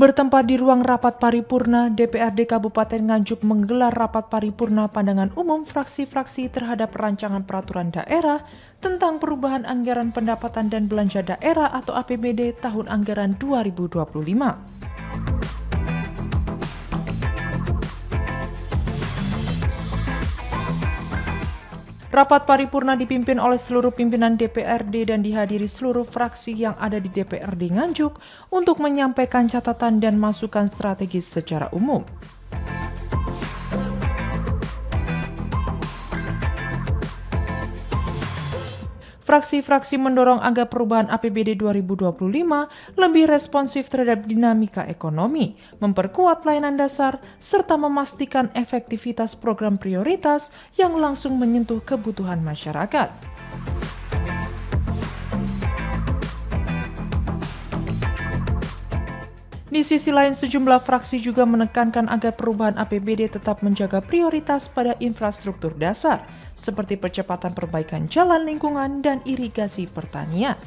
Bertempat di ruang rapat paripurna, DPRD Kabupaten Nganjuk menggelar rapat paripurna pandangan umum fraksi-fraksi terhadap rancangan peraturan daerah tentang perubahan anggaran pendapatan dan belanja daerah atau APBD tahun anggaran 2025. Rapat paripurna dipimpin oleh seluruh pimpinan DPRD dan dihadiri seluruh fraksi yang ada di DPRD Nganjuk untuk menyampaikan catatan dan masukan strategis secara umum. Fraksi-fraksi mendorong agar perubahan APBD 2025 lebih responsif terhadap dinamika ekonomi, memperkuat layanan dasar, serta memastikan efektivitas program prioritas yang langsung menyentuh kebutuhan masyarakat. Di sisi lain, sejumlah fraksi juga menekankan agar perubahan APBD tetap menjaga prioritas pada infrastruktur dasar, seperti percepatan perbaikan jalan lingkungan dan irigasi pertanian.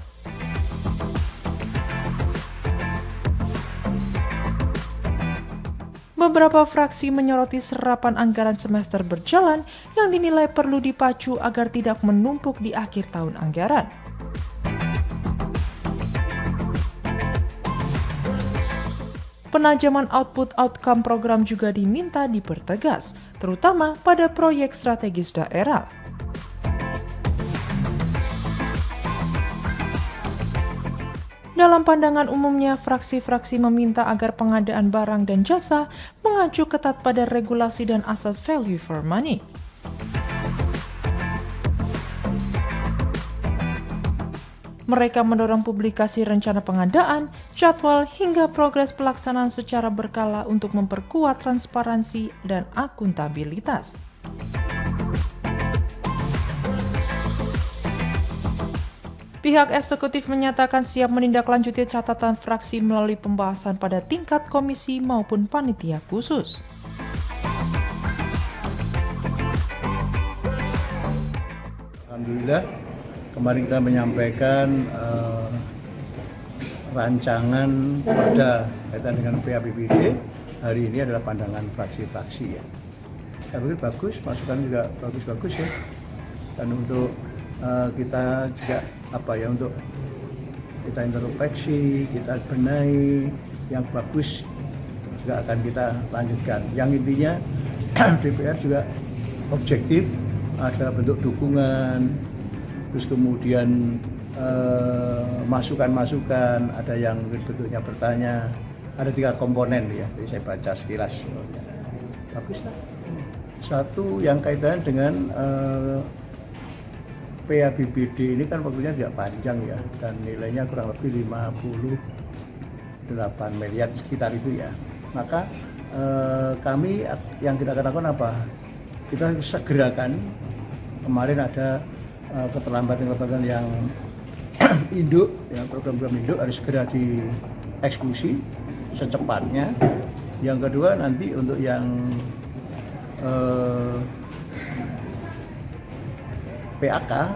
Beberapa fraksi menyoroti serapan anggaran semester berjalan yang dinilai perlu dipacu agar tidak menumpuk di akhir tahun anggaran. Penajaman output outcome program juga diminta dipertegas, terutama pada proyek strategis daerah. Dalam pandangan umumnya, fraksi-fraksi meminta agar pengadaan barang dan jasa mengacu ketat pada regulasi dan asas value for money. Mereka mendorong publikasi rencana pengadaan, jadwal, hingga progres pelaksanaan secara berkala untuk memperkuat transparansi dan akuntabilitas. Pihak eksekutif menyatakan siap menindaklanjuti catatan fraksi melalui pembahasan pada tingkat komisi maupun panitia khusus. Alhamdulillah, kemarin kita menyampaikan rancangan pada kaitan dengan PAPBD. Hari ini adalah pandangan fraksi-fraksi ya. Saya pikir bagus, masukan juga bagus-bagus ya. Dan untuk kita juga untuk kita introspeksi, kita benahi yang bagus juga akan kita lanjutkan. Yang intinya DPR juga objektif, ada bentuk dukungan, terus kemudian masukan-masukan, ada yang bentuknya bertanya, ada 3 komponen ya, jadi saya baca sekilas. Bagus lah. Satu yang kaitan dengan PAPBD ini kan waktunya tidak panjang ya, dan nilainya kurang lebih 58 miliar sekitar itu ya. Maka kami yang kita katakan apa? Kita segerakan, kemarin ada keterlambatan yang induk, ya, program-program induk harus segera dieksekusi secepatnya. Yang kedua nanti untuk yang PAK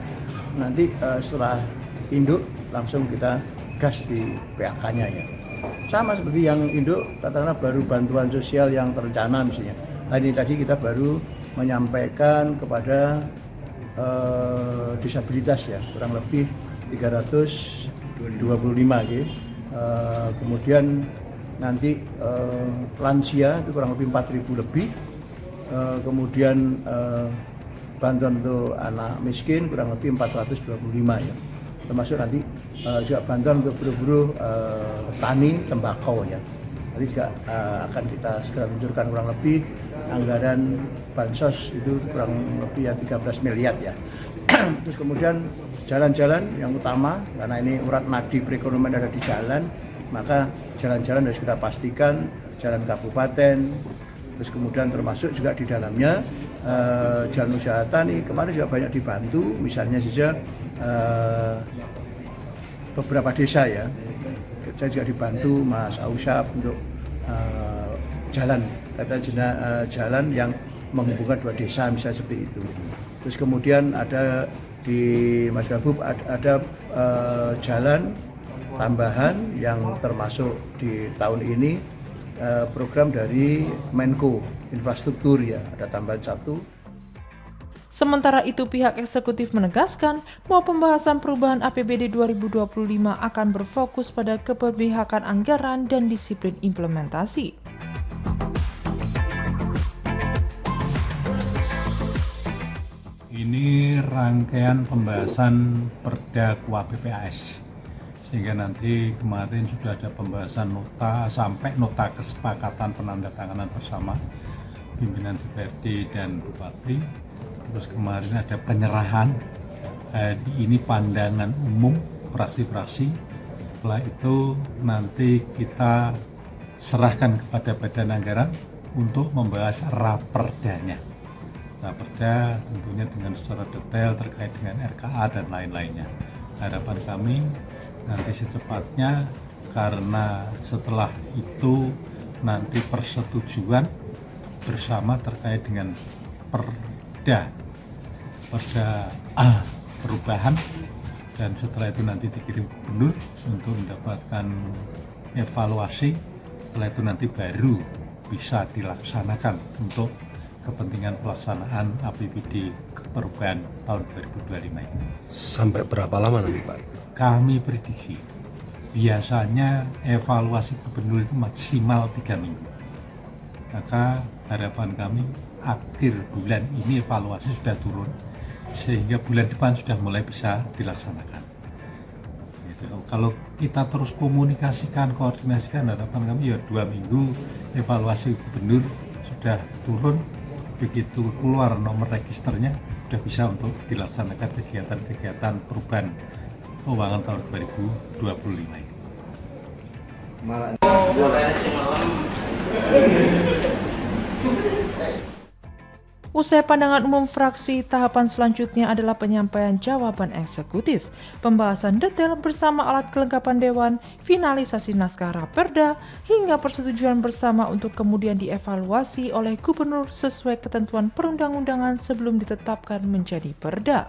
nanti setelah induk langsung kita gas di PAK-nya ya. Sama seperti yang induk, katakanlah baru bantuan sosial yang terencana misalnya. Hari ini tadi kita baru menyampaikan kepada disabilitas ya, kurang lebih 325 ya. Kemudian nanti lansia itu kurang lebih 4.000 lebih. Kemudian bantuan untuk anak miskin kurang lebih 425 ya. Termasuk nanti juga bantuan untuk buruh-buruh tani tembakau ya. Nanti juga akan kita segera meluncurkan kurang lebih anggaran bansos itu kurang lebih ya 13 miliar ya. Terus kemudian jalan-jalan yang utama, karena ini urat nadi perekonomian ada di jalan, maka jalan-jalan harus kita pastikan jalan kabupaten. Terus kemudian termasuk juga di dalamnya jalan usaha tani kemarin juga banyak dibantu, misalnya saja beberapa desa ya, saya juga dibantu Mas Ausap untuk jalan yang menghubungkan 2 desa misalnya seperti itu. Terus kemudian ada di Mas Babub ada jalan tambahan yang termasuk di tahun ini program dari Menko Infrastruktur ya, ada tambahan 1. Sementara itu, pihak eksekutif menegaskan bahwa pembahasan perubahan APBD 2025 akan berfokus pada keberpihakan anggaran dan disiplin implementasi. Ini rangkaian pembahasan Perda KUHP-PAS, sehingga nanti kemarin sudah ada pembahasan nota sampai nota kesepakatan penandatanganan bersama pimpinan DPRD dan Bupati. Terus kemarin ada penyerahan, ini pandangan umum fraksi-fraksi. Setelah itu nanti kita serahkan kepada Badan Anggaran untuk membahas raperdanya. Raperda tentunya dengan secara detail terkait dengan RKA dan lain-lainnya. Harapan kami nanti secepatnya, karena setelah itu nanti persetujuan bersama terkait dengan perda perubahan, dan setelah itu nanti dikirim ke gubernur untuk mendapatkan evaluasi. Setelah itu nanti baru bisa dilaksanakan untuk kepentingan pelaksanaan APBD perubahan tahun 2025 ini. Sampai berapa lama nanti Pak? Kami prediksi biasanya evaluasi gubernur itu maksimal 3 minggu. Maka harapan kami akhir bulan ini evaluasi sudah turun, sehingga bulan depan sudah mulai bisa dilaksanakan. Gitu. Kalau kita terus komunikasikan, koordinasikan, harapan kami ya 2 minggu evaluasi gubernur sudah turun, begitu keluar nomor registernya sudah bisa untuk dilaksanakan kegiatan-kegiatan perubahan keuangan tahun 2025 ini. Usai pandangan umum fraksi, tahapan selanjutnya adalah penyampaian jawaban eksekutif, pembahasan detail bersama alat kelengkapan dewan, finalisasi naskah raperda, hingga persetujuan bersama untuk kemudian dievaluasi oleh gubernur sesuai ketentuan perundang-undangan sebelum ditetapkan menjadi perda.